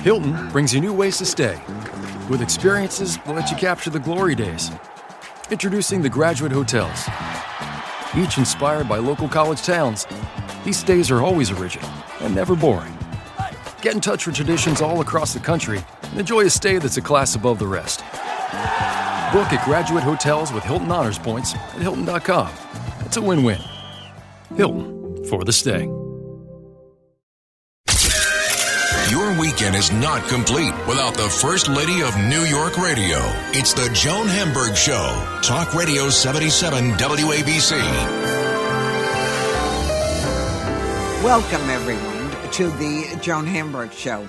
Hilton brings you new ways to stay, with experiences that let you capture the glory days. Introducing the Graduate Hotels. Each inspired by local college towns, these stays are always original and never boring. Get in touch with traditions all across the country and enjoy a stay that's a class above the rest. Book at Graduate Hotels with Hilton Honors Points at Hilton.com. It's a win-win. Hilton, for the stay. Your weekend is not complete without the First Lady of New York Radio. It's the Joan Hamburg Show. Talk Radio 77 WABC. Welcome, everyone, to the Joan Hamburg Show.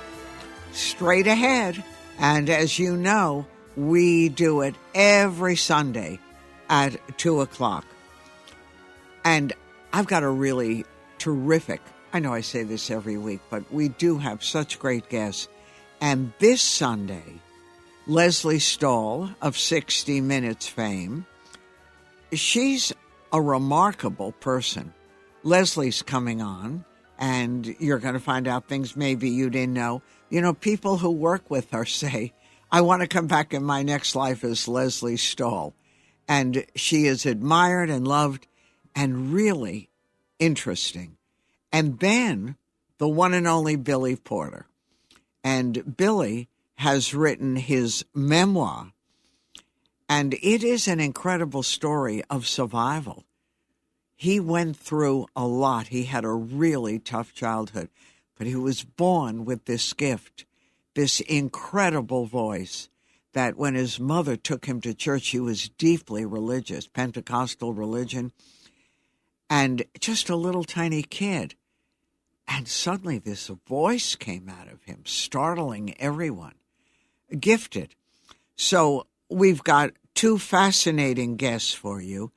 Straight ahead. And as you know, we do it every Sunday at 2 o'clock. And I've got a really terrific, I know I say this every week, but we do have such great guests. And this Sunday, Lesley Stahl of 60 Minutes fame, she's a remarkable person. Lesley's coming on, and you're going to find out things maybe you didn't know. You know, people who work with her say, I want to come back in my next life as Lesley Stahl. And she is admired and loved and really interesting. And then the one and only Billy Porter. And Billy has written his memoir. And it is an incredible story of survival. He went through a lot. He had a really tough childhood. But he was born with this gift, this incredible voice, that when his mother took him to church, he was deeply religious, Pentecostal religion, and just a little tiny kid. And suddenly this voice came out of him, startling everyone. Gifted. So we've got two fascinating guests for you.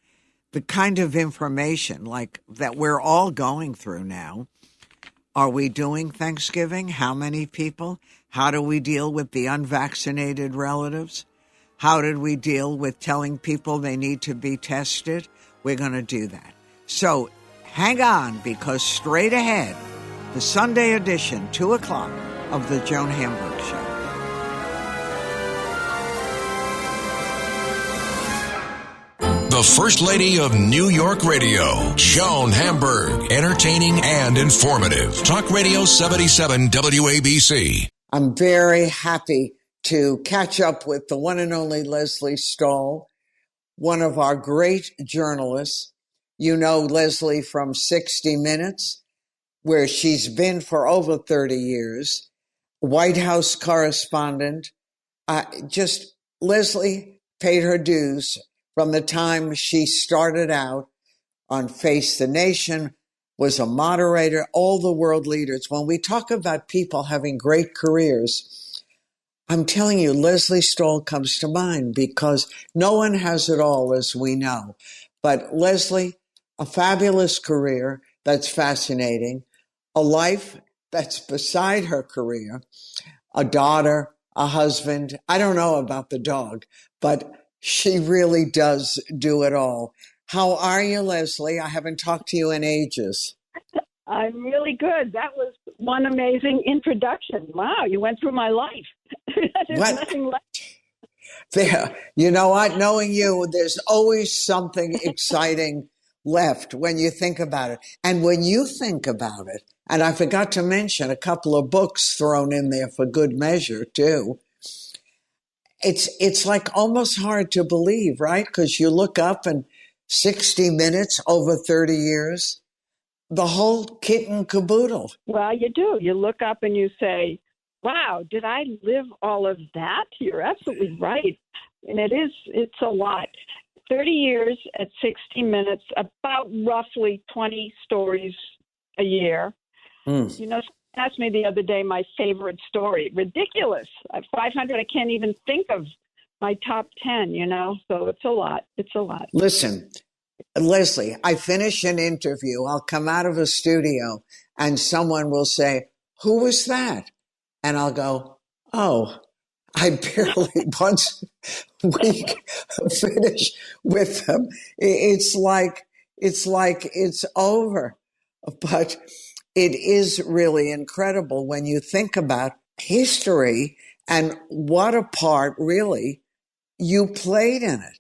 The kind of information like that we're all going through now. Are we doing Thanksgiving? How many people? How do we deal with the unvaccinated relatives? How did we deal with telling people they need to be tested? We're going to do that. So hang on, because straight ahead, the Sunday edition, 2 o'clock, of the Joan Hamburg Show. The First Lady of New York Radio, Joan Hamburg. Entertaining and informative. Talk Radio 77 WABC. I'm very happy to catch up with the one and only Lesley Stahl, one of our great journalists. You know Lesley from 60 Minutes, where she's been for over 30 years, White House correspondent. Lesley paid her dues from the time she started out on Face the Nation, was a moderator, all the world leaders. When we talk about people having great careers, I'm telling you, Lesley Stahl comes to mind because no one has it all, as we know. But Lesley, a fabulous career that's fascinating, a life that's beside her career, a daughter, a husband. I don't know about the dog, but she really does do it all. How are you, Lesley? I haven't talked to you in ages. I'm really good. That was one amazing introduction. Wow, you went through my life. There's nothing left. There, you know what? Knowing you, there's always something exciting left when you think about it. And when you think about it, and I forgot to mention a couple of books thrown in there for good measure, too. It's like almost hard to believe, right? Because you look up and 60 Minutes, over 30 years, the whole kit and caboodle. Well, you do. You look up and you say, wow, did I live all of that? You're absolutely right. And it's a lot. 30 years at 60 Minutes, about roughly 20 stories a year. Mm. You know, asked me the other day my favorite story. Ridiculous. At 500, I can't even think of my top 10, you know, so it's a lot. It's a lot. Listen, Lesley, I finish an interview. I'll come out of a studio and someone will say, who was that? And I'll go, oh, I barely once a week finish with them. It's like it's over. But it is really incredible when you think about history and what a part really you played in it.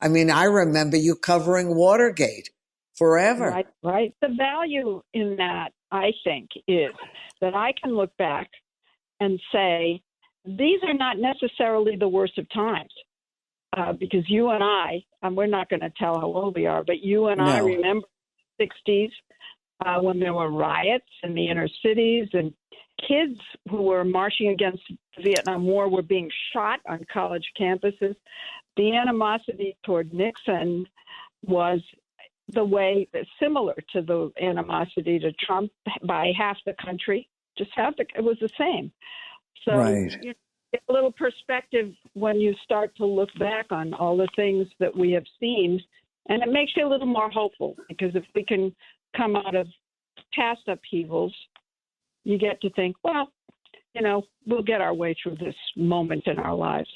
I mean, I remember you covering Watergate forever. Right. The value in that, I think, is that I can look back and say, these are not necessarily the worst of times. Because you and we're not going to tell how old we are, but you and I remember the 60s when there were riots in the inner cities and kids who were marching against the Vietnam War were being shot on college campuses. The animosity toward Nixon was similar to the animosity to Trump by half the country. It was the same. So right. You get a little perspective when you start to look back on all the things that we have seen, and it makes you a little more hopeful, because if we can come out of past upheavals, you get to think, well, we'll get our way through this moment in our lives.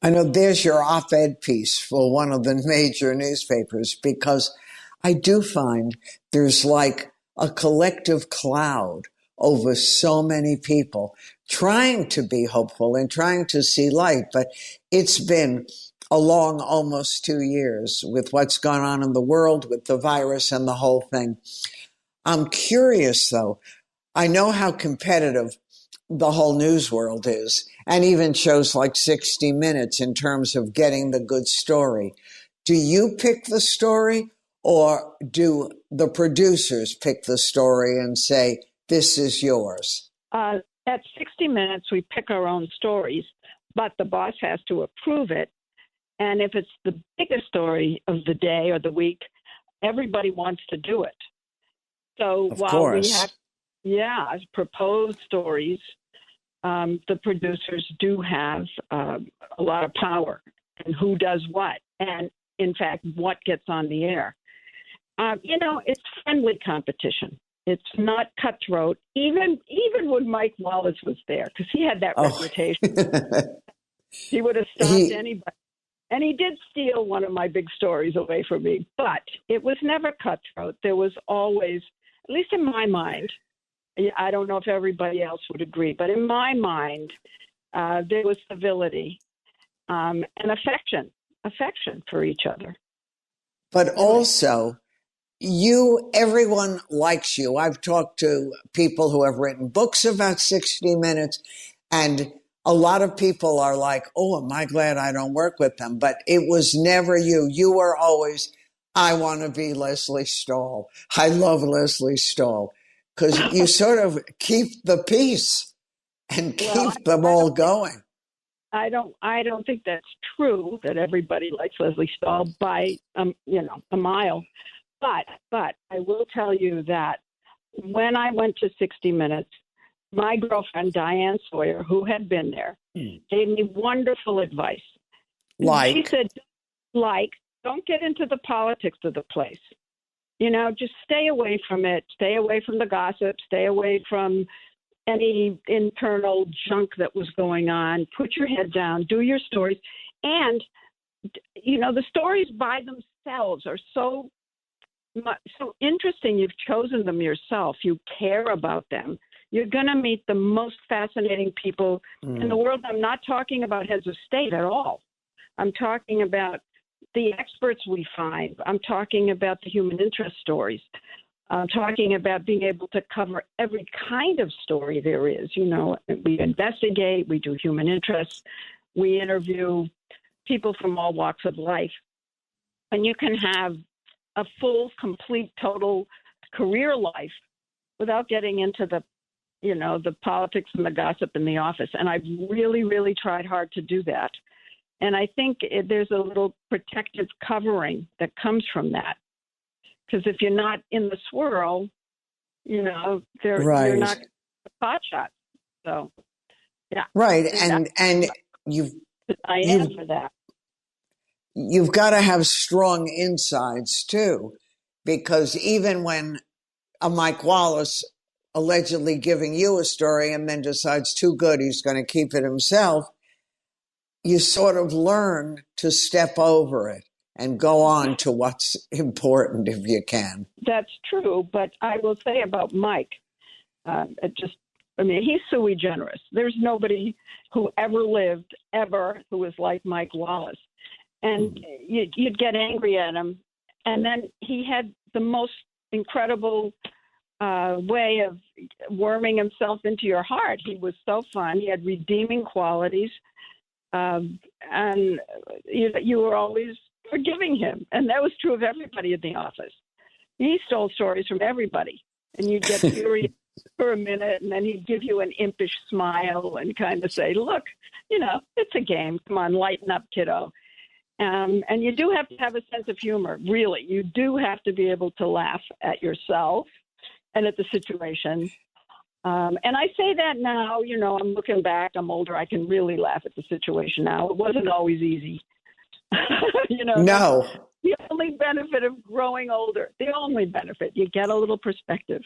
I know there's your op-ed piece for one of the major newspapers, because I do find there's like a collective cloud over so many people trying to be hopeful and trying to see light. But it's been a long almost 2 years with what's gone on in the world with the virus and the whole thing. I'm curious, though. I know how competitive the whole news world is, and even shows like 60 Minutes in terms of getting the good story. Do you pick the story, or do the producers pick the story and say, this is yours? At 60 Minutes, we pick our own stories, but the boss has to approve it. And if it's the biggest story of the day or the week, everybody wants to do it. So while we have, proposed stories, the producers do have a lot of power and who does what, and in fact, what gets on the air. It's friendly competition. It's not cutthroat. Even when Mike Wallace was there, because he had that reputation, he would have stopped anybody. And he did steal one of my big stories away from me, but it was never cutthroat. There was always, at least in my mind, I don't know if everybody else would agree, but in my mind, there was civility and affection for each other. But also, everyone likes you. I've talked to people who have written books about 60 Minutes, and a lot of people are like, oh, am I glad I don't work with them? But it was never you. You were always, I want to be Lesley Stahl. I love Lesley Stahl. Because you sort of keep the peace and keep them all going. I don't think that's true, that everybody likes Lesley Stahl by a mile. But I will tell you that when I went to 60 Minutes, my girlfriend Diane Sawyer, who had been there, gave me wonderful advice. She said, don't get into the politics of the place. Just stay away from it. Stay away from the gossip. Stay away from any internal junk that was going on. Put your head down. Do your stories. And, the stories by themselves are so interesting. You've chosen them yourself. You care about them. You're going to meet the most fascinating people in the world. I'm not talking about heads of state at all. I'm talking about the experts we find. I'm talking about the human interest stories. I'm talking about being able to cover every kind of story there is. We investigate, we do human interest, we interview people from all walks of life. And you can have a full, complete, total career life without getting into the politics and the gossip in the office. And I've really, really tried hard to do that. And I think there's a little protective covering that comes from that. Because if you're not in the swirl, you're not pot shots. So, yeah. Right. And I am for that. You've got to have strong insides, too, because even when a Mike Wallace allegedly giving you a story and then decides too good, he's going to keep it himself, you sort of learn to step over it and go on to what's important if you can. That's true. But I will say about Mike, just I mean, he's sui generis. There's nobody who ever lived, who was like Mike Wallace. And you'd get angry at him. And then he had the most incredible way of worming himself into your heart. He was so fun. He had redeeming qualities. And you were always forgiving him. And that was true of everybody in the office. He stole stories from everybody. And you'd get furious for a minute, and then he'd give you an impish smile and kind of say, look, it's a game. Come on, lighten up, kiddo. And you do have to have a sense of humor, really. You do have to be able to laugh at yourself and at the situation. And I say that now, I'm looking back, I'm older, I can really laugh at the situation now. It wasn't always easy. No. The only benefit of growing older, the only benefit, you get a little perspective.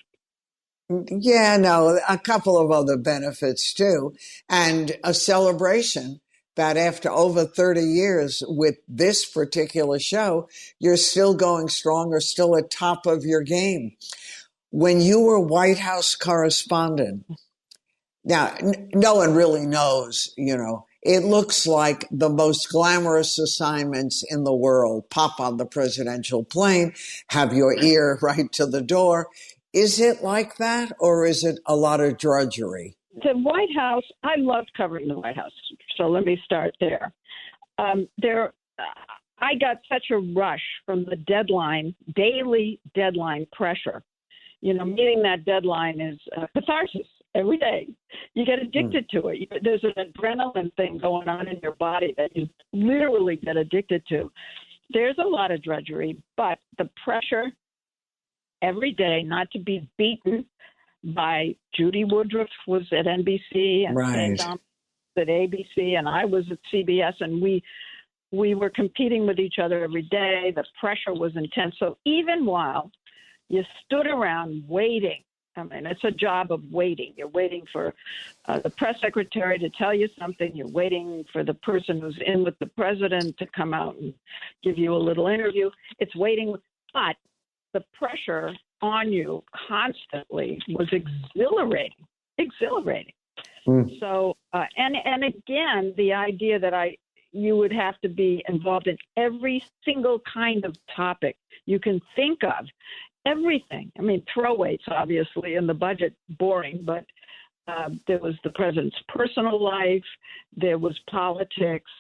Yeah, no, a couple of other benefits too. And a celebration that after over 30 years with this particular show, you're still going strong or still at top of your game. When you were White House correspondent, now no one really knows, it looks like the most glamorous assignments in the world. Pop on the presidential plane, have your ear right to the door. Is it like that, or is it a lot of drudgery? The White House, I loved covering the White House, so let me start there. I got such a rush from the daily deadline pressure. Meeting that deadline is catharsis every day. You get addicted to it. There's an adrenaline thing going on in your body that you literally get addicted to. There's a lot of drudgery, but the pressure every day not to be beaten by Judy Woodruff was at NBC and right. Dom at ABC, and I was at CBS, and we were competing with each other every day. The pressure was intense. So even while you stood around waiting, I mean, it's a job of waiting. You're waiting for the press secretary to tell you something. You're waiting for the person who's in with the president to come out and give you a little interview. It's waiting, but the pressure on you constantly was exhilarating. So, and again, the idea that you would have to be involved in every single kind of topic you can think of, everything. I mean, throwaways, obviously, in the budget, boring, but there was the president's personal life, there was politics,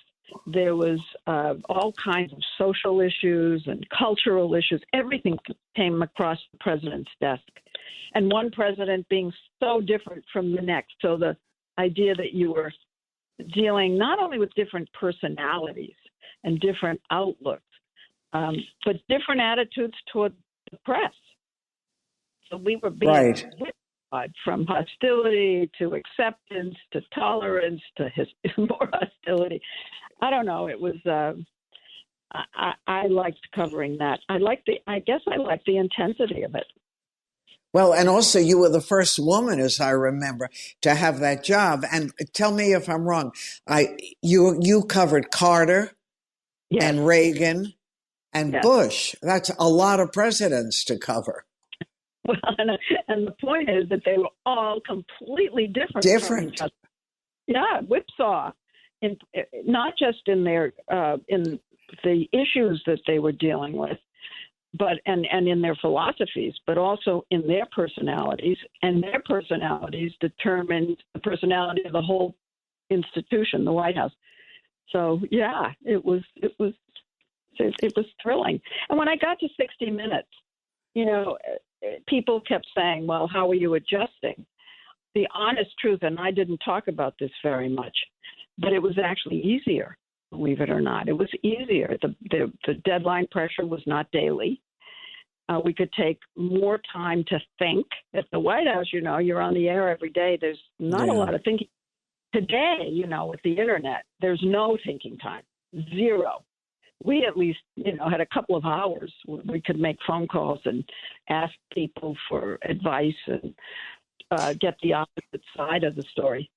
there was all kinds of social issues and cultural issues. Everything came across the president's desk. And one president being so different from the next. So the idea that you were dealing not only with different personalities and different outlooks, but different attitudes toward the press. So we were being from hostility to acceptance to tolerance to more hostility. I don't know. It was. I liked covering that. I guess I liked the intensity of it. Well, and also you were the first woman, as I remember, to have that job. And tell me if I'm wrong. You covered Carter and Reagan and Bush. That's a lot of presidents to cover. Well, and the point is that they were all completely different. Yeah, whipsaw. Not just in their in the issues that they were dealing with, but and in their philosophies, but also in their personalities, and their personalities determined the personality of the whole institution, the White House. So yeah, it was thrilling. And when I got to 60 Minutes, people kept saying, "Well, how are you adjusting?" The honest truth, and I didn't talk about this very much, but it was actually easier, believe it or not. It was easier. The deadline pressure was not daily. We could take more time to think. At the White House, you're on the air every day. There's not a lot of thinking. Today, with the internet, there's no thinking time, zero. We at least, had a couple of hours where we could make phone calls and ask people for advice and get the opposite side of the story.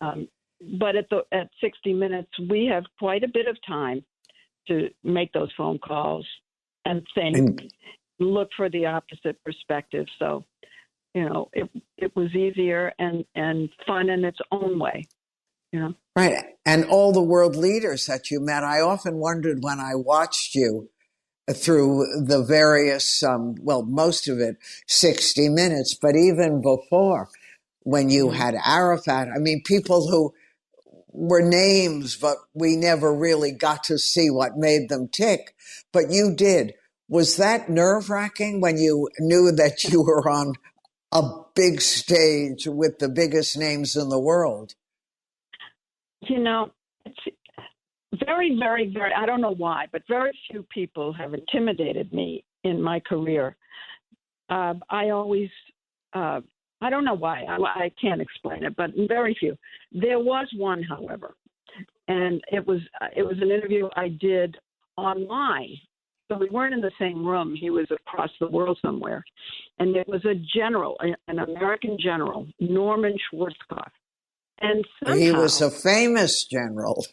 But at 60 Minutes, we have quite a bit of time to make those phone calls and think, look for the opposite perspective. So it was easier and fun in its own way. Right. And all the world leaders that you met, I often wondered when I watched you through the various, most of it, 60 Minutes, but even before, when you had Arafat, I mean, people who were names, but we never really got to see what made them tick. But you did. Was that nerve-wracking when you knew that you were on a big stage with the biggest names in the world? It's very, very, very, I don't know why, but very few people have intimidated me in my career. I always, I don't know why, I can't explain it, but very few. There was one, however, and it was an interview I did online. So we weren't in the same room. He was across the world somewhere. And there was a general, an American general, Norman Schwarzkopf. And somehow, he was a famous general.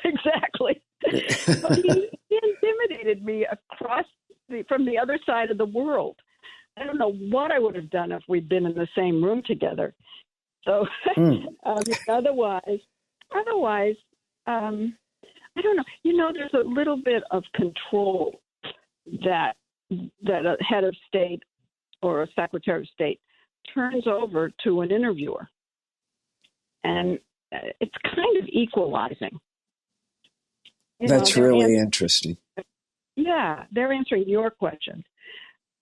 Exactly. He intimidated me from the other side of the world. I don't know what I would have done if we'd been in the same room together. So otherwise, I don't know. There's a little bit of control that a head of state or a secretary of state turns over to an interviewer. And it's kind of equalizing. That's really interesting. Yeah, they're answering your questions.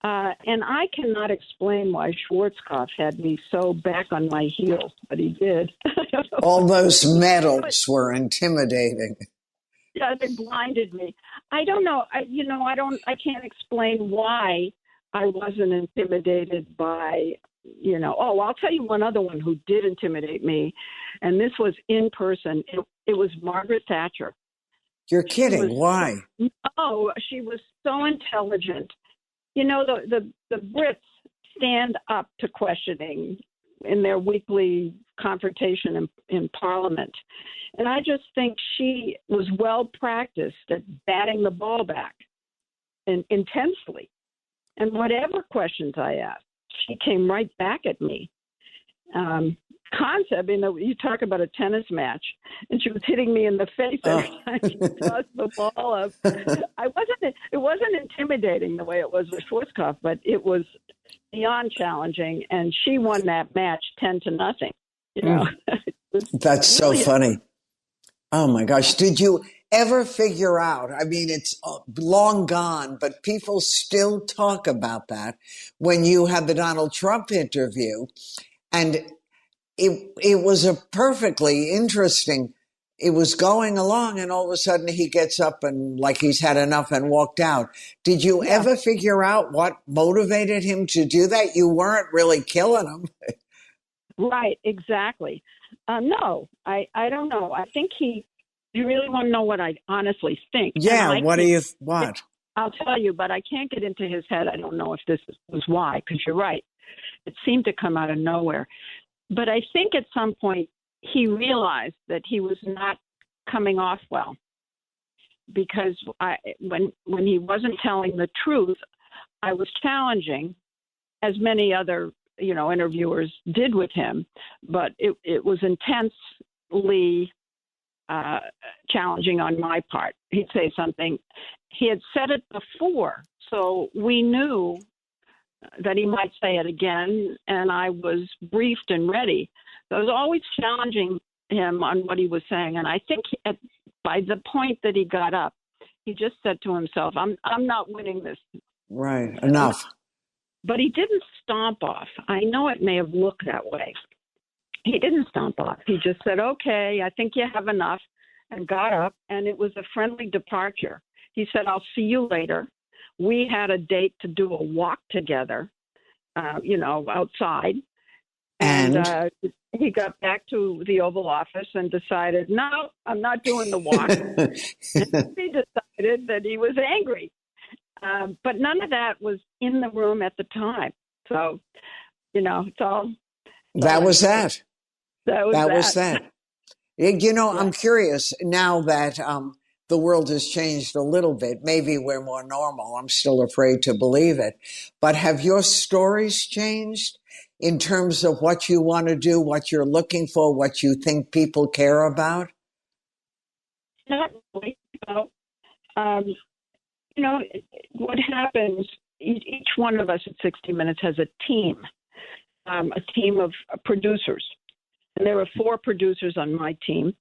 And I cannot explain why Schwarzkopf had me so back on my heels, but he did. All those medals were intimidating. Yeah, they blinded me. I don't know. I can't explain why I wasn't intimidated by, I'll tell you one other one who did intimidate me, and this was in person. It was Margaret Thatcher. You're kidding. Why? No, she was so intelligent. The Brits stand up to questioning in their weekly confrontation in Parliament. And I just think she was well practiced at batting the ball back and intensely. And whatever questions I asked, she came right back at me. Concept, you talk about a tennis match, and she was hitting me in the face every time she tossed the ball up. It wasn't intimidating the way it was with Schwarzkopf, but it was beyond challenging, and she won that match 10-0. That's so funny. Oh my gosh. Did you ever figure out, I mean, it's long gone, but people still talk about that when you had the Donald Trump interview, and it was a perfectly interesting, it was going along, and all of a sudden he gets up and like he's had enough and walked out. Did you ever figure out what motivated him to do that? You weren't really killing him. Right, exactly. No, I don't know. I think you really want to know what I honestly think. Yeah, what? I'll tell you, but I can't get into his head. I don't know if this was why, because you're right. It seemed to come out of nowhere. But I think at some point he realized that he was not coming off well, because when he wasn't telling the truth, I was challenging, as many other interviewers did with him, but it was intensely challenging on my part. He'd say something. He had said it before, so we knew that he might say it again, and I was briefed and ready. So I was always challenging him on what he was saying, and I think by the point that he got up, he just said to himself, I'm not winning this. Right, enough. But he didn't stomp off. I know it may have looked that way. He didn't stomp off. He just said, okay, I think you have enough, and got up, and it was a friendly departure. He said, I'll see you later. We had a date to do a walk together, outside. And he got back to the Oval Office and decided, no, I'm not doing the walk. He decided that he was angry. But none of that was in the room at the time. So, it's all. That was that. That was that. I'm curious now that the world has changed a little bit. Maybe we're more normal. I'm still afraid to believe it. But have your stories changed in terms of what you want to do, what you're looking for, what you think people care about? Not really. You know, what happens, each one of us at 60 Minutes has a team of producers. And there are 4 producers on my team.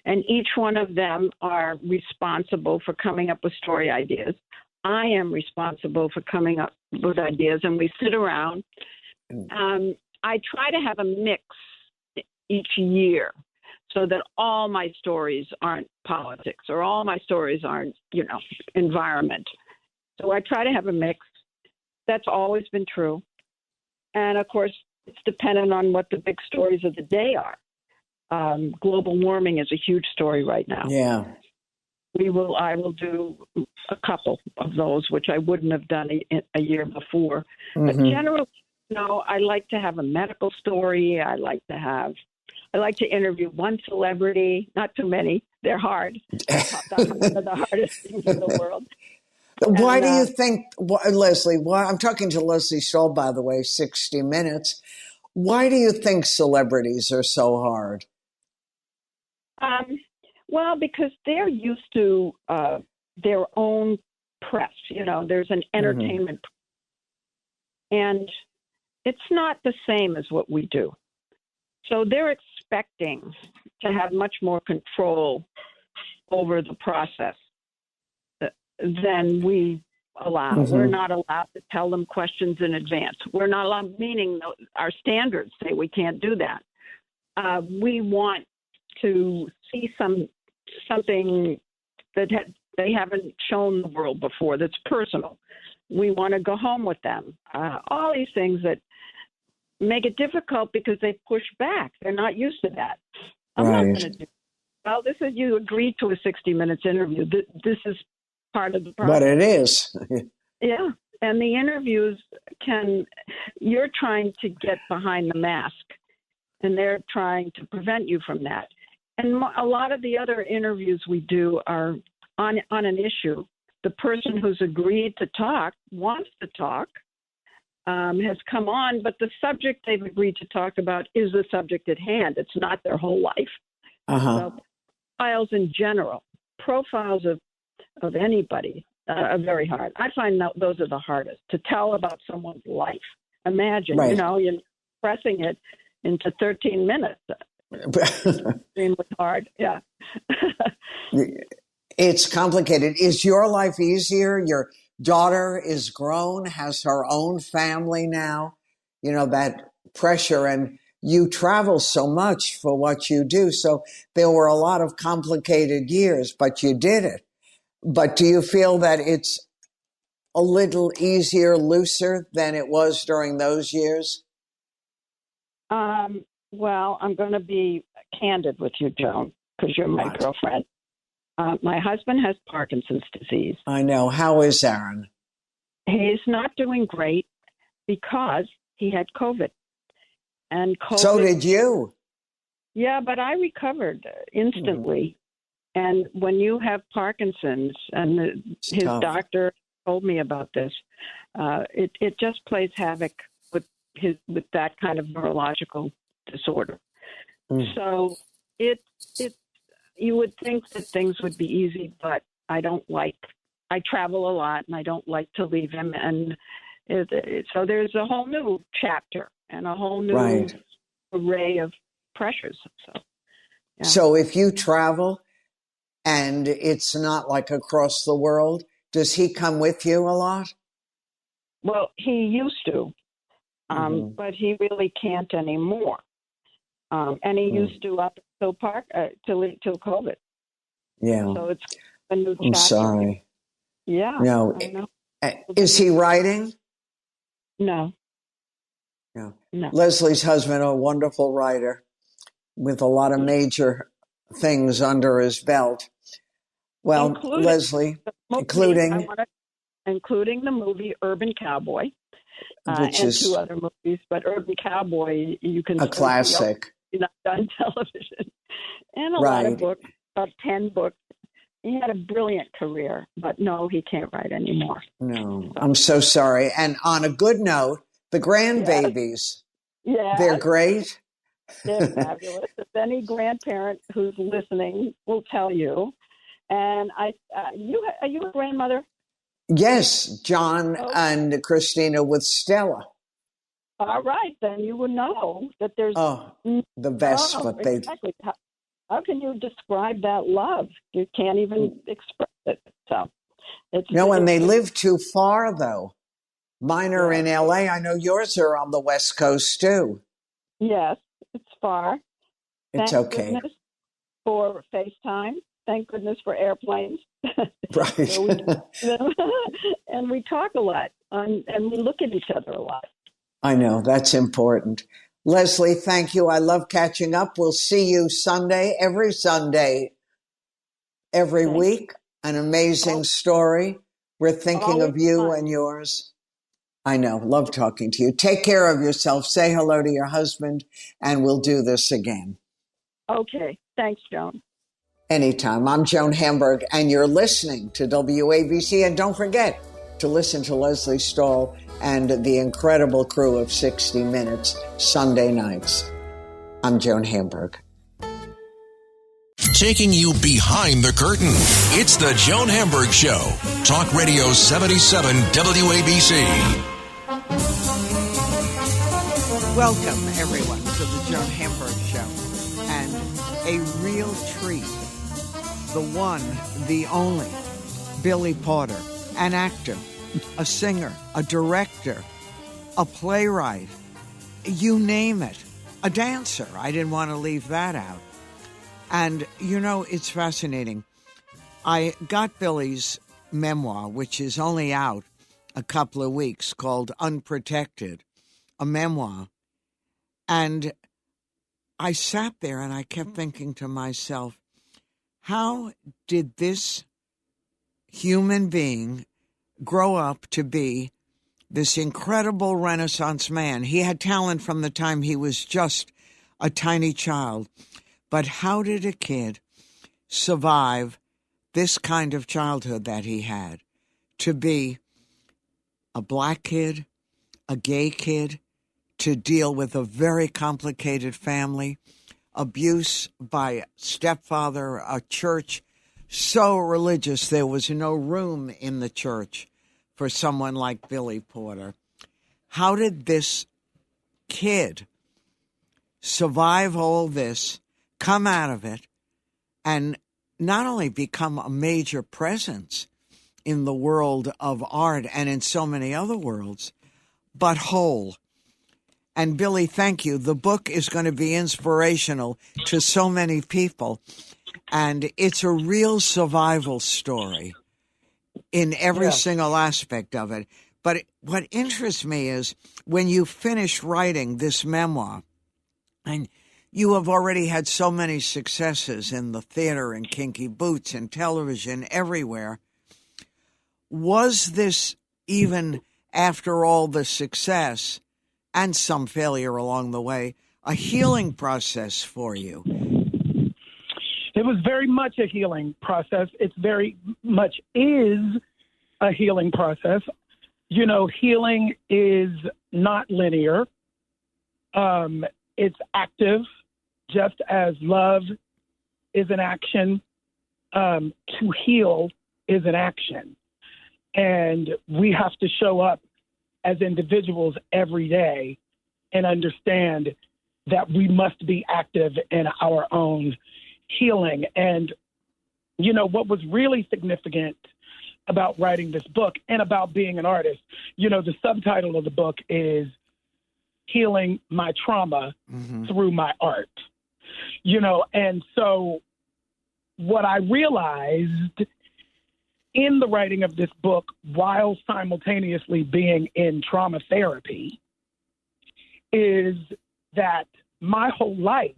And each one of them are responsible for coming up with story ideas. I am responsible for coming up with ideas, and we sit around. I try to have a mix each year so that all my stories aren't politics or all my stories aren't, environment. So I try to have a mix. That's always been true. And, of course, it's dependent on what the big stories of the day are. Global warming is a huge story right now. Yeah. I will do a couple of those, which I wouldn't have done a year before. Mm-hmm. But generally, I like to have a medical story. I like to interview one celebrity, not too many. They're hard. They're the hardest things in the world. Why do you think, Lesley, I'm talking to Lesley Stahl, by the way, 60 Minutes. Why do you think celebrities are so hard? Well, because they're used to their own press. There's an entertainment and it's not the same as what we do. So they're expecting to have much more control over the process than we allow. Mm-hmm. We're not allowed to tell them questions in advance. We're not allowed, meaning our standards say we can't do that. We want to see something that they haven't shown the world before that's personal. We want to go home with them. All these things that make it difficult because they push back. They're not used to that. I'm not going to do. Well, this is, you agreed to a 60 Minutes interview. This is part of the process. But it is. Yeah. And the interviews you're trying to get behind the mask, and they're trying to prevent you from that. And a lot of the other interviews we do are on an issue. The person who's agreed to talk wants to talk, has come on, but the subject they've agreed to talk about is the subject at hand. It's not their whole life. So profiles in general, profiles of anybody are very hard. I find those are the hardest, to tell about someone's life. Imagine, you're pressing it into 13 minutes. Extremely hard, yeah. It's complicated. Is your life easier? Your daughter is grown, has her own family now, that pressure, and you travel so much for what you do. So there were a lot of complicated years, but you did it. But do you feel that it's a little easier, looser than it was during those years? Well, I'm going to be candid with you, Joan, because you're my girlfriend. My husband has Parkinson's disease. I know. How is Aaron? He's not doing great because he had COVID. And COVID. So did you. Yeah, but I recovered instantly. And when you have Parkinson's, and his doctor told me about this, it just plays havoc with that kind of neurological disorder. So you would think that things would be easy, but I travel a lot and I don't like to leave him. And so there's a whole new chapter and a whole new array of pressures. So if you travel and it's not like across the world, does he come with you a lot? Well, he used to, but he really can't anymore. And he used to up till till COVID. Yeah. So it's a new chapter. I'm sorry. Yeah. No. Is he writing? No. No. Lesley's husband, a wonderful writer with a lot of major things under his belt. Well, Lesley, including the movie Urban Cowboy, which and is 2 other movies, but Urban Cowboy, you can a classic. Not on television, and a lot of books, about 10 books. he had a brilliant career, but no, he can't write anymore. No, I'm so sorry. And on a good note, the grandbabies, they're great. They're fabulous. If any grandparent who's listening will tell you. And are you a grandmother? Yes, John and Christina with Stella. All right, then you would know that there's the best. But they exactly. How can you describe that love? You can't even express it. So it's and they live too far though. Mine are in LA. I know yours are on the West Coast too. Yes, it's far. It's Thank okay. goodness for FaceTime. Thank goodness for airplanes. Right. And we talk a lot, and we look at each other a lot. I know, that's important. Lesley, thank you. I love catching up. We'll see you every Sunday, every week. An amazing story. We're thinking of you and yours. I know. Love talking to you. Take care of yourself. Say hello to your husband, and we'll do this again. Okay. Thanks, Joan. Anytime. I'm Joan Hamburg, and you're listening to WABC. And don't forget to listen to Lesley Stahl and the incredible crew of 60 Minutes Sunday nights. I'm Joan Hamburg. Taking you behind the curtain. It's the Joan Hamburg Show. Talk Radio 77 WABC. Welcome, everyone, to the Joan Hamburg Show. And a real treat, the one, the only, Billy Porter, an actor, a singer, a director, a playwright, you name it, a dancer. I didn't want to leave that out. And, it's fascinating. I got Billy's memoir, which is only out a couple of weeks, called Unprotected, a memoir. And I sat there and I kept thinking to myself, how did this human being grow up to be this incredible Renaissance man? He had talent from the time he was just a tiny child. But how did a kid survive this kind of childhood that he had? To be a black kid, a gay kid, to deal with a very complicated family, abuse by stepfather, a church so religious there was no room in the church for someone like Billy Porter. How did this kid survive all this, come out of it, and not only become a major presence in the world of art and in so many other worlds, but whole? And Billy, thank you. The book is going to be inspirational to so many people, and it's a real survival story in every single aspect of it. But what interests me is when you finish writing this memoir, and you have already had so many successes in the theater and Kinky Boots and television everywhere, was this, even after all the success and some failure along the way, a healing process for you? It was very much a healing process. It's very much is a healing process. Healing is not linear. It's active, just as love is an action. To heal is an action. And we have to show up as individuals every day and understand that we must be active in our own healing. And, what was really significant about writing this book and about being an artist, the subtitle of the book is Healing My Trauma Through My Art. And so what I realized in the writing of this book, while simultaneously being in trauma therapy, is that my whole life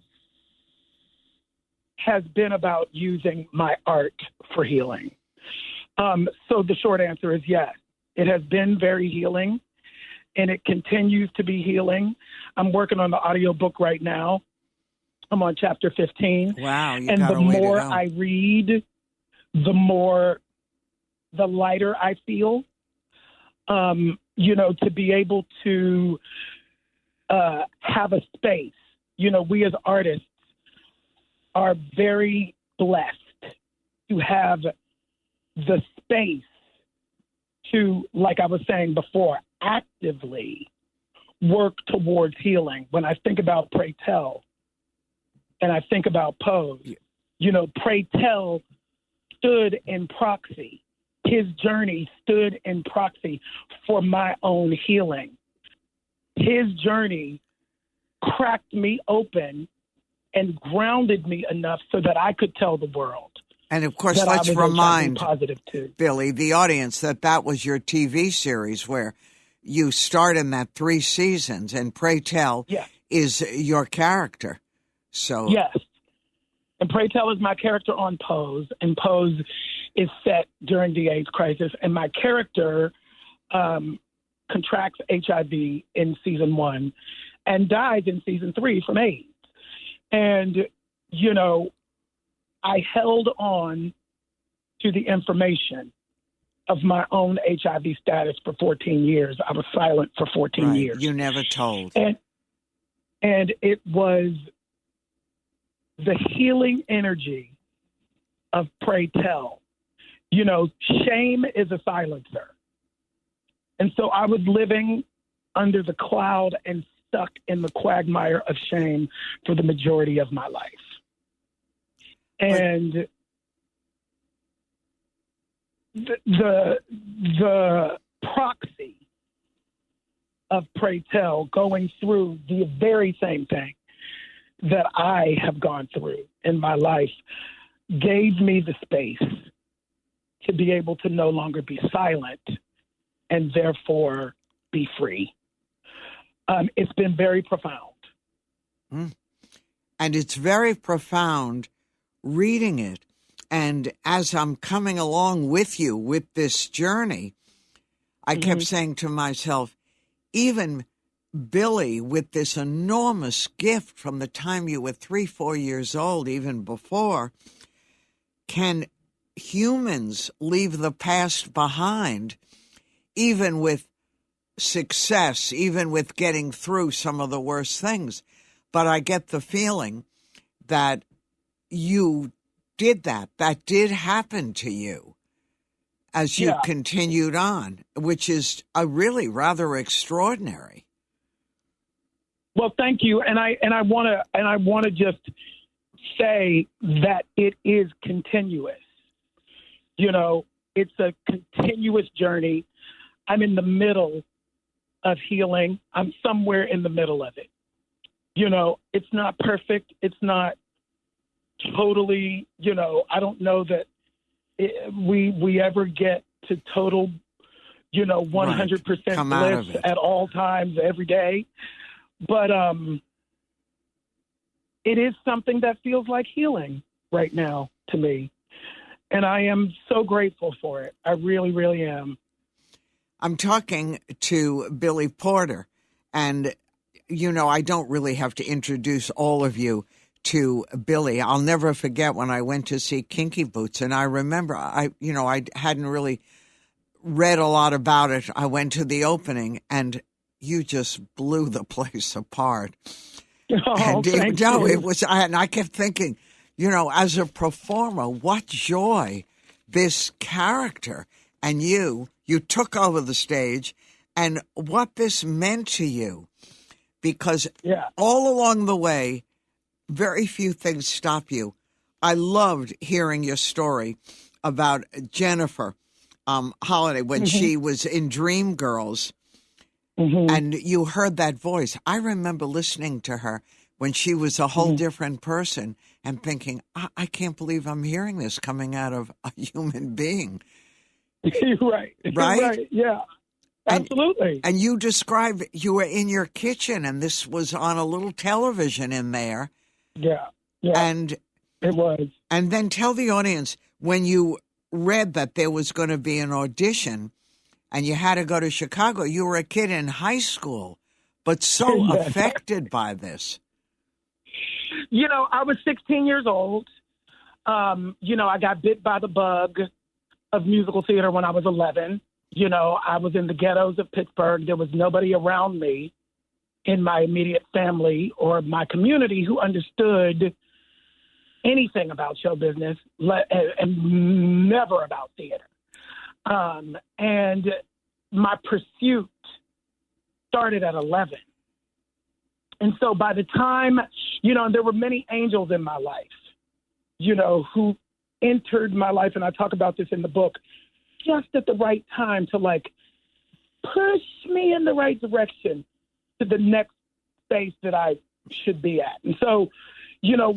has been about using my art for healing. So the short answer is yes. It has been very healing, and it continues to be healing. I'm working on the audiobook right now. I'm on chapter 15. Wow, and the more I read, the lighter I feel. To be able to have a space. We as artists are very blessed to have the space to, like I was saying before, actively work towards healing. When I think about Pray Tell and I think about Pose, Pray Tell stood in proxy. His journey stood in proxy for my own healing. His journey cracked me open and grounded me enough so that I could tell the world. And of course, that let's I was remind positive too. Billy, the audience, that was your TV series where you starred in that 3 seasons, and Pray Tell is your character. So yes. And Pray Tell is my character on Pose, and Pose is set during the AIDS crisis. And my character contracts HIV in season 1 and dies in season 3 from AIDS. And, I held on to the information of my own HIV status for 14 years. I was silent for 14 years. You never told. And it was the healing energy of Pray Tell. Shame is a silencer. And so I was living under the cloud and stuck in the quagmire of shame for the majority of my life. And the proxy of Pray Tell going through the very same thing that I have gone through in my life gave me the space to be able to no longer be silent and therefore be free. It's been very profound. And it's very profound reading it. And as I'm coming along with you with this journey, I kept saying to myself, even Billy, with this enormous gift from the time you were 3-4 years old, even before, can humans leave the past behind, even with success, even with getting through some of the worst things? But I get the feeling that you did that. That did happen to you as you continued on, which is a really rather extraordinary. Well, thank you. And I want to just say that it is continuous. It's a continuous journey. I'm in the middle of healing. I'm somewhere in the middle of it. It's not perfect. It's not totally, I don't know that we ever get to total, 100% bliss at all times, every day. But it is something that feels like healing right now to me. And I am so grateful for it. I really, really am. I'm talking to Billy Porter, and, I don't really have to introduce all of you to Billy. I'll never forget when I went to see Kinky Boots, and I remember I hadn't really read a lot about it. I went to the opening, and you just blew the place apart. Oh, thank you. It was, and I kept thinking, as a performer, what joy this character and you took over the stage, and what this meant to you, because all along the way, very few things stop you. I loved hearing your story about Jennifer Holiday when she was in Dreamgirls, and you heard that voice. I remember listening to her when she was a whole different person and thinking, I can't believe I'm hearing this coming out of a human being. Right? Yeah, absolutely. And you described you were in your kitchen, and this was on a little television in there. Yeah. And it was. And then tell the audience, when you read that there was going to be an audition and you had to go to Chicago, you were a kid in high school, but so affected by this. I was 16 years old. I got bit by the bug of musical theater when I was 11. I was in the ghettos of Pittsburgh. There was nobody around me in my immediate family or my community who understood anything about show business and never about theater. And my pursuit started at 11. And so by the time, there were many angels in my life, who entered my life, and I talk about this in the book, just at the right time to push me in the right direction to the next space that I should be at. And so,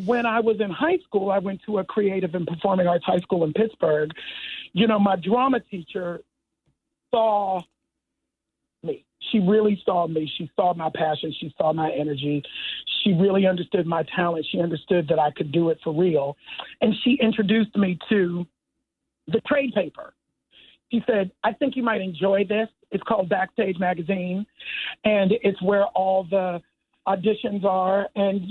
when I was in high school, I went to a creative and performing arts high school in Pittsburgh. My drama teacher saw me. She really saw me. She saw my passion. She saw my energy. She really understood my talent. She understood that I could do it for real. And she introduced me to the trade paper. She said, I think you might enjoy this. It's called Backstage Magazine, and it's where all the auditions are. And,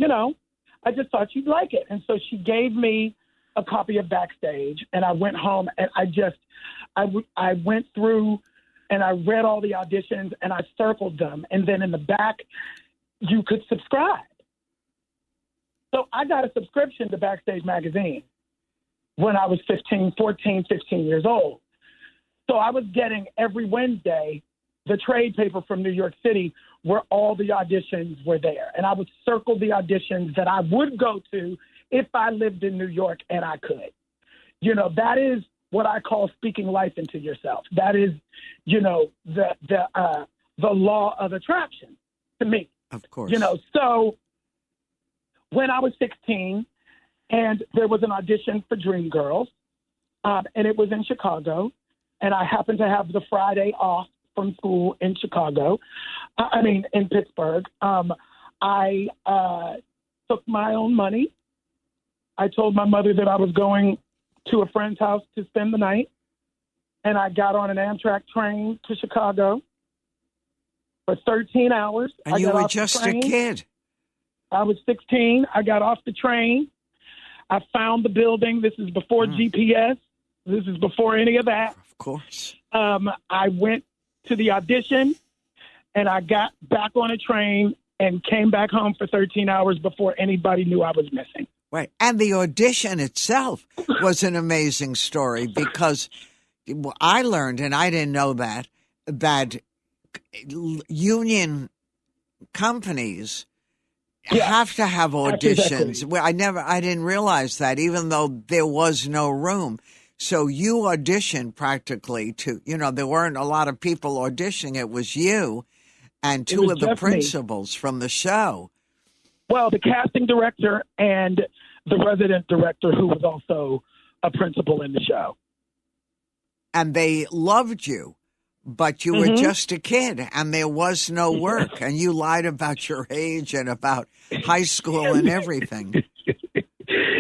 I just thought you'd like it. And so she gave me a copy of Backstage, and I went home and I went through and I read all the auditions and I circled them. And then in the back, you could subscribe. So I got a subscription to Backstage Magazine when I was 14, 15 years old. So I was getting every Wednesday the trade paper from New York City where all the auditions were there. And I would circle the auditions that I would go to if I lived in New York and I could. That is what I call speaking life into yourself. That is, the law of attraction to me. Of course. So when I was 16 and there was an audition for Dreamgirls, and it was in Chicago, and I happened to have the Friday off from school in in Pittsburgh. I took my own money. I told my mother that I was going to a friend's house to spend the night, and I got on an Amtrak train to Chicago for 13 hours. And you were just a kid. I was 16. I got off the train. I found the building. This is before GPS. This is before any of that. Of course. I went to the audition, and I got back on a train and came back home for 13 hours before anybody knew I was missing. Right. And the audition itself was an amazing story because I learned, and I didn't know that union companies have to have auditions. Exactly. I didn't realize that, even though there was no room. So you auditioned practically to, there weren't a lot of people auditioning. It was you and two of the principals from the show. Well, the casting director and the resident director, who was also a principal in the show. And they loved you, but you were just a kid and there was no work. And you lied about your age and about high school and everything.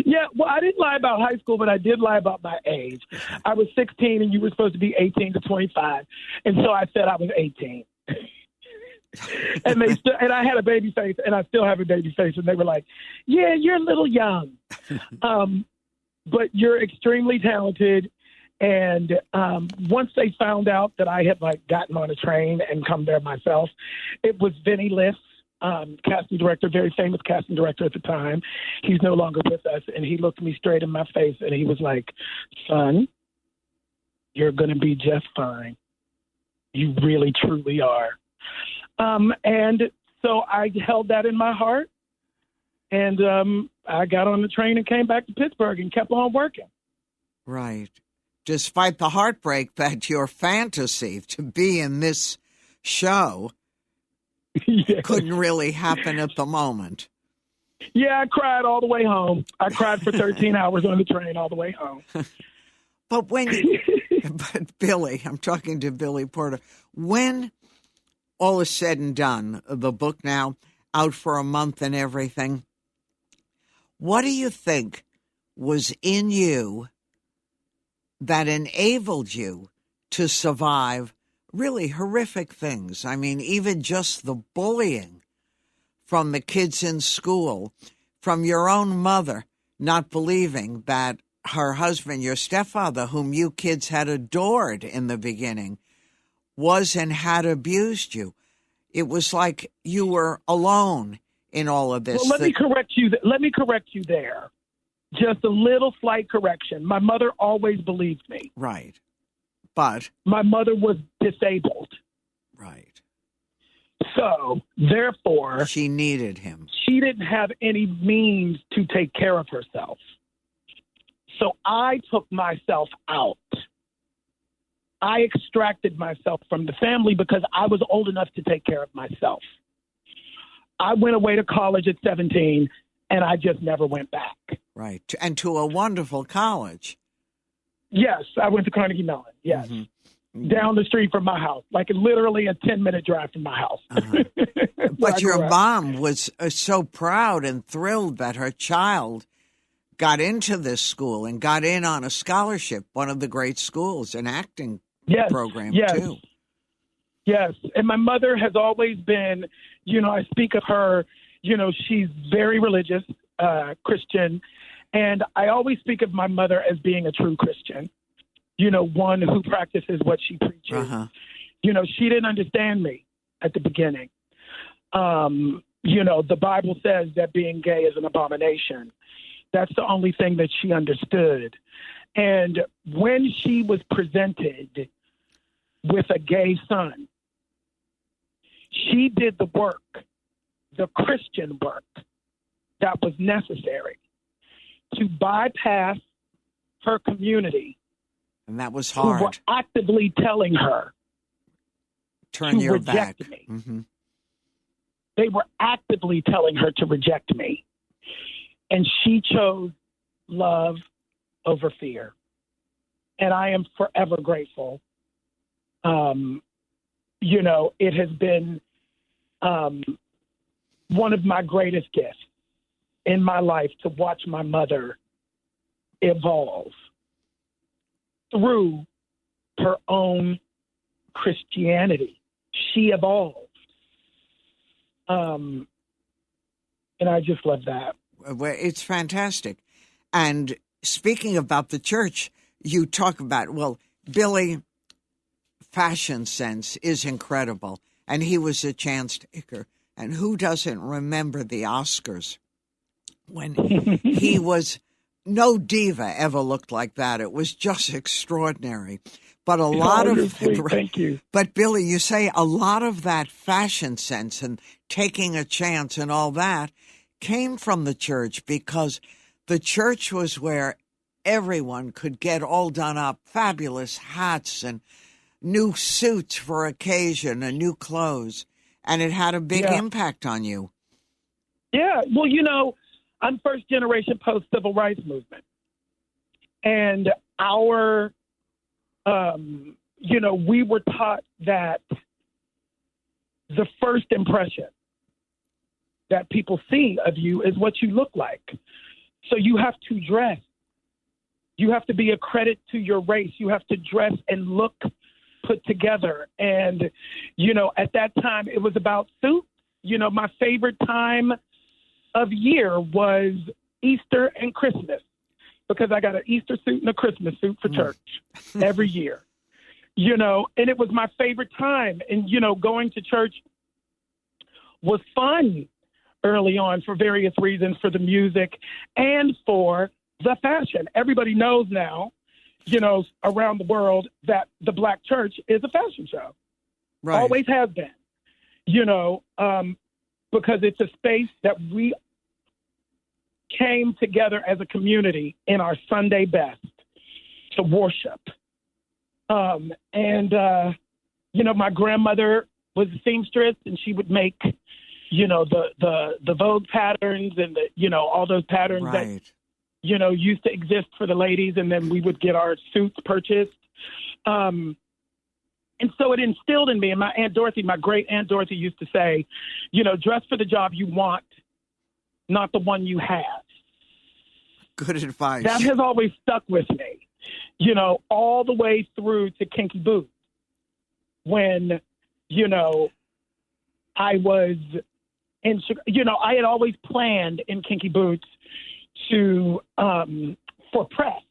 Yeah, well, I didn't lie about high school, but I did lie about my age. I was 16 and you were supposed to be 18 to 25. And so I said I was 18. And I had a baby face, and I still have a baby face, and they were like, yeah, you're a little young. But you're extremely talented. And once they found out that I had gotten on a train and come there myself, it was Vinny Liss, casting director, very famous casting director at the time. He's no longer with us. And he looked me straight in my face and he was like, son, you're going to be just fine. You really, truly are. And so I held that in my heart, and I got on the train and came back to Pittsburgh and kept on working. Right. Despite the heartbreak that your fantasy to be in this show couldn't really happen at the moment. Yeah, I cried all the way home. I cried for 13 hours on the train all the way home. But Billy, I'm talking to Billy Porter, when all is said and done, the book now out for a month and everything, what do you think was in you that enabled you to survive really horrific things? I mean, even just the bullying from the kids in school, from your own mother not believing that her husband, your stepfather, whom you kids had adored in the beginning, was and had abused you. It was like you were alone in all of this. Well, let me correct you. Let me correct you there. Just a little slight correction. My mother always believed me. Right. But my mother was disabled. Right. So, therefore, she needed him. She didn't have any means to take care of herself. So I took myself out. I extracted myself from the family because I was old enough to take care of myself. I went away to college at 17, and I just never went back. Right. And to a wonderful college. Yes, I went to Carnegie Mellon, yes. Mm-hmm. Down the street from my house, like literally a 10-minute drive from my house. Uh-huh. But your mom was so proud and thrilled that her child got into this school and got in on a scholarship, one of the great schools, an acting program, too. Yes, and my mother has always been, I speak of her, she's very religious, Christian, and I always speak of my mother as being a true Christian, one who practices what she preaches. Uh-huh. She didn't understand me at the beginning. The Bible says that being gay is an abomination. That's the only thing that she understood. And when she was presented with a gay son, she did the work, the Christian work that was necessary to bypass her community. And that was hard. Who were actively telling her turn your back. Me. Mm-hmm. They were actively telling her to reject me. And she chose love over fear. And I am forever grateful. It has been one of my greatest gifts in my life to watch my mother evolve through her own Christianity. She evolved. And I just love that. It's fantastic. And speaking about the church, you talk about, Billy, fashion sense is incredible. And he was a chance taker. And who doesn't remember the Oscars when he was, no diva ever looked like that. It was just extraordinary. But a lot of, thank you. But Billy, you say a lot of that fashion sense and taking a chance and all that came from the church, because the church was where everyone could get all done up, fabulous hats and new suits for occasion and new clothes. And it had a big impact on you. Yeah. Well, I'm first generation post-civil rights movement. And our, we were taught that the first impression that people see of you is what you look like. So you have to dress. You have to be a credit to your race. You have to dress and look put together. And, at that time it was about suits. My favorite time of year was Easter and Christmas, because I got an Easter suit and a Christmas suit for church every year, and it was my favorite time. And, going to church was fun early on for various reasons, for the music and for the fashion. Everybody knows now, around the world, that the Black church is a fashion show. Right. Always has been, because it's a space that we came together as a community in our Sunday best to worship. My grandmother was a seamstress, and she would make, the Vogue patterns and all those patterns that, used to exist for the ladies. And then we would get our suits purchased. And so it instilled in me, and my Aunt Dorothy, my great Aunt Dorothy, used to say, dress for the job you want, not the one you have. Good advice. That has always stuck with me, all the way through to Kinky Boots. When, I was in, I had always planned in Kinky Boots to, for press,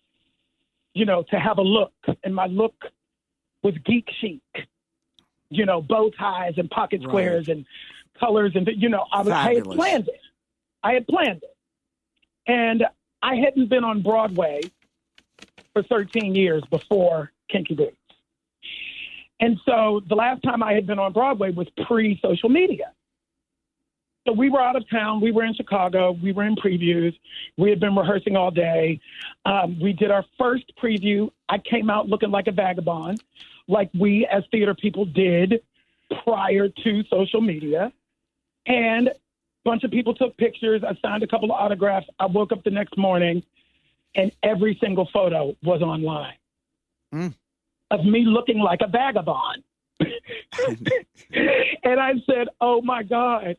to have a look. And my look was geek chic, bow ties and pocket squares and colors. And, I had planned it. And I hadn't been on Broadway for 13 years before Kinky Boots. And so the last time I had been on Broadway was pre-social media. So we were out of town. We were in Chicago. We were in previews. We had been rehearsing all day. We did our first preview. I came out looking like a vagabond, like we as theater people did prior to social media. And a bunch of people took pictures. I signed a couple of autographs. I woke up the next morning, and every single photo was online of me looking like a vagabond. And I said, oh, my God,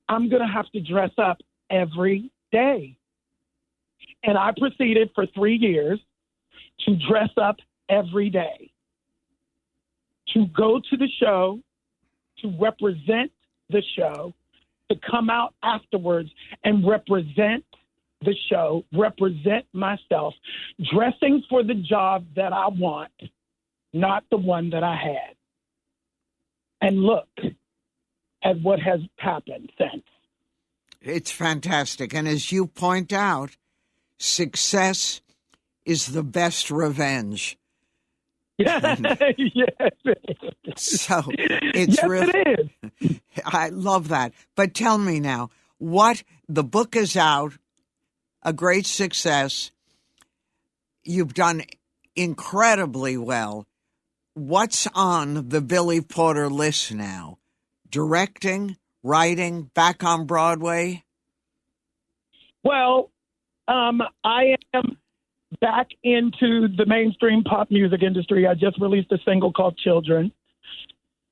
I'm going to have to dress up every day. And I proceeded for 3 years to dress up every day, to go to the show, to represent the show, to come out afterwards and represent the show, represent myself, dressing for the job that I want, not the one that I had. And look at what has happened since. It's fantastic. And as you point out, success is the best revenge. Yes, So it's really, it is. I love that. But tell me now, the book is out, a great success. You've done incredibly well. What's on the Billy Porter list now? Directing, writing, back on Broadway? Well, I am back into the mainstream pop music industry. I just released a single called Children,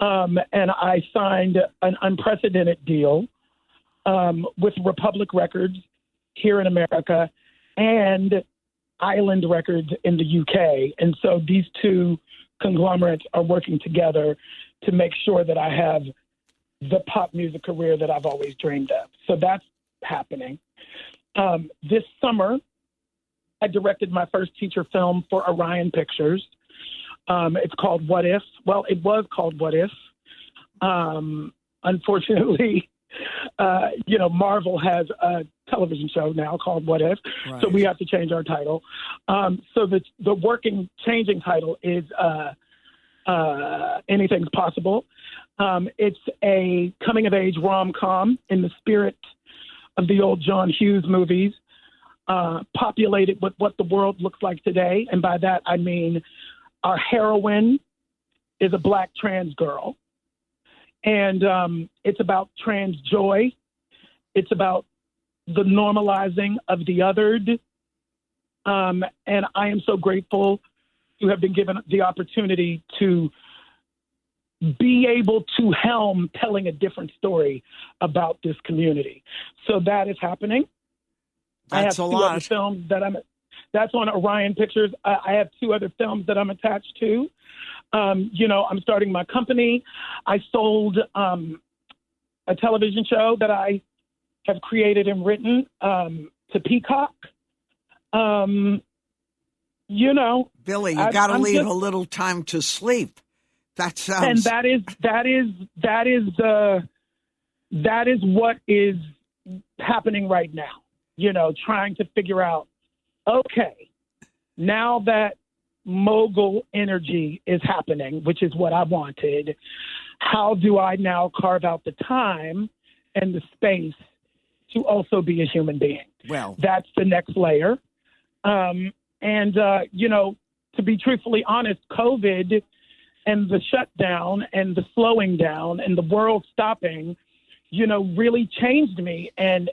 and I signed an unprecedented deal with Republic Records here in America and Island Records in the UK. And so these two conglomerates are working together to make sure that I have the pop music career that I've always dreamed of. So that's happening. This summer, I directed my first feature film for Orion Pictures. It's called What If? Well, it was called What If. Unfortunately, Marvel has a television show now called What If, right. So we have to change our title. So the working, changing title is Anything's Possible. It's a coming-of-age rom-com in the spirit of the old John Hughes movies, populated with what the world looks like today. And by that, I mean our heroine is a Black trans girl. And it's about trans joy. It's about the normalizing of the othered. And I am so grateful to have been given the opportunity to be able to helm telling a different story about this community. So that is happening. That's I have a two lot. other films that's on Orion Pictures. I have two other films that I'm attached to. I'm starting my company. I sold a television show that I have created and written to Peacock. Billy, you got to leave a little time to sleep. That sounds. And that is what is happening right now. Trying to figure out, okay, now that mogul energy is happening, which is what I wanted, how do I now carve out the time and the space to also be a human being? Well, that's the next layer. To be truthfully honest, COVID and the shutdown and the slowing down and the world stopping, really changed me and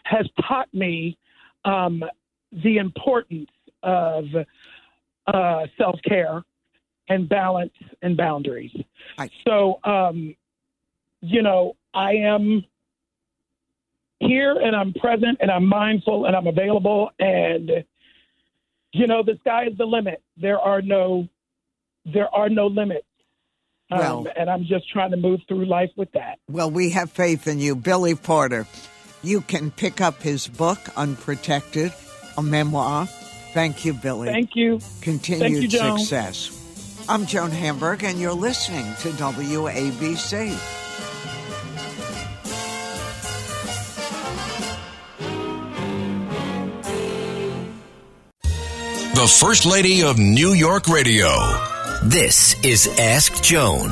has taught me the importance of self-care and balance and boundaries. So, I am here and I'm present and I'm mindful and I'm available and, the sky is the limit. There are no limits. And I'm just trying to move through life with that. Well, we have faith in you. Billy Porter. You can pick up his book, Unprotected, a memoir, Thank you, Billy. Thank you. Continued Thank you, Joan. success. I'm Joan Hamburg, and you're listening to WABC. The First Lady of New York Radio. This is Ask Joan.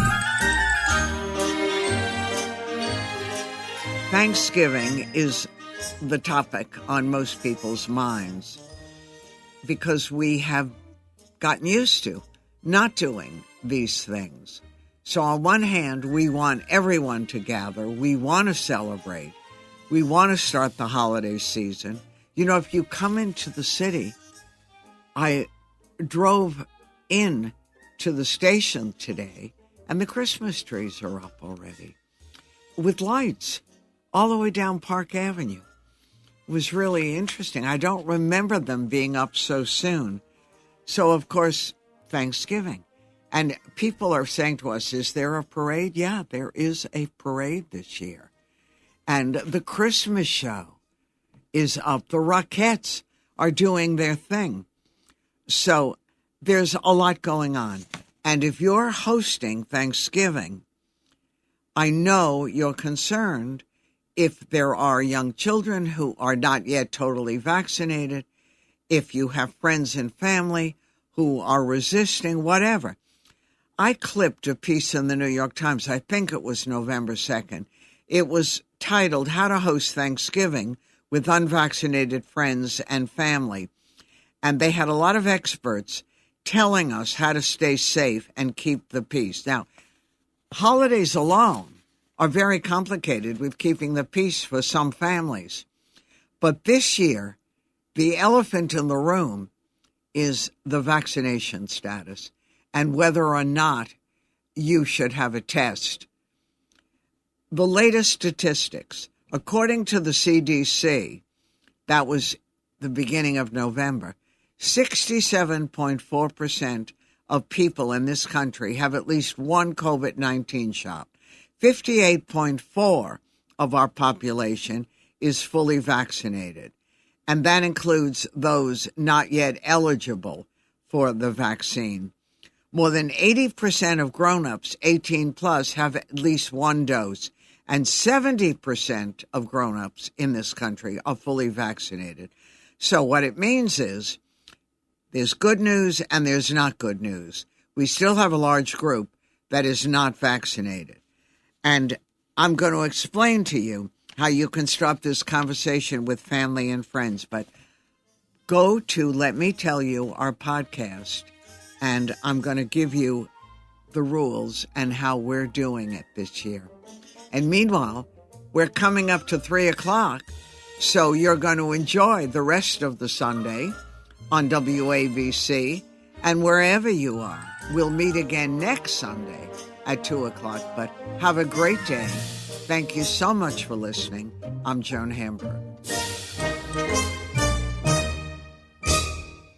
Thanksgiving is the topic on most people's minds because we have gotten used to not doing these things. So on one hand, we want everyone to gather. We want to celebrate. We want to start the holiday season. You know, if you come into the city, I drove in to the station today, and the Christmas trees are up already with lights all the way down Park Avenue. It was really interesting. I don't remember them being up so soon. So, of course, Thanksgiving. And people are saying to us, is there a parade? Yeah, there is a parade this year. And the Christmas show is up. The Rockettes are doing their thing. So there's a lot going on. And if you're hosting Thanksgiving, I know you're concerned if there are young children who are not yet totally vaccinated, if you have friends and family who are resisting, whatever. I clipped a piece in the New York Times, I think it was November 2nd. It was titled, How to Host Thanksgiving with Unvaccinated Friends and Family. And they had a lot of experts telling us how to stay safe and keep the peace. Now, holidays alone are very complicated with keeping the peace for some families. But this year, the elephant in the room is the vaccination status and whether or not you should have a test. The latest statistics, according to the CDC, that was the beginning of November, 67.4% of people in this country have at least one COVID-19 shot. 58.4% of our population is fully vaccinated, and that includes those not yet eligible for the vaccine. More than 80% of grown-ups 18 plus have at least one dose, and 70% of grown-ups in this country are fully vaccinated. So what it means is there's good news and there's not good news. We still have a large group that is not vaccinated. And I'm going to explain to you how you can start this conversation with family and friends. But go to Let Me Tell You, our podcast, and I'm going to give you the rules and how we're doing it this year. And meanwhile, we're coming up to 3 o'clock, so you're going to enjoy the rest of the Sunday on WABC and wherever you are. We'll meet again next Sunday at 2 o'clock, but have a great day. Thank you so much for listening. I'm Joan Hamburg.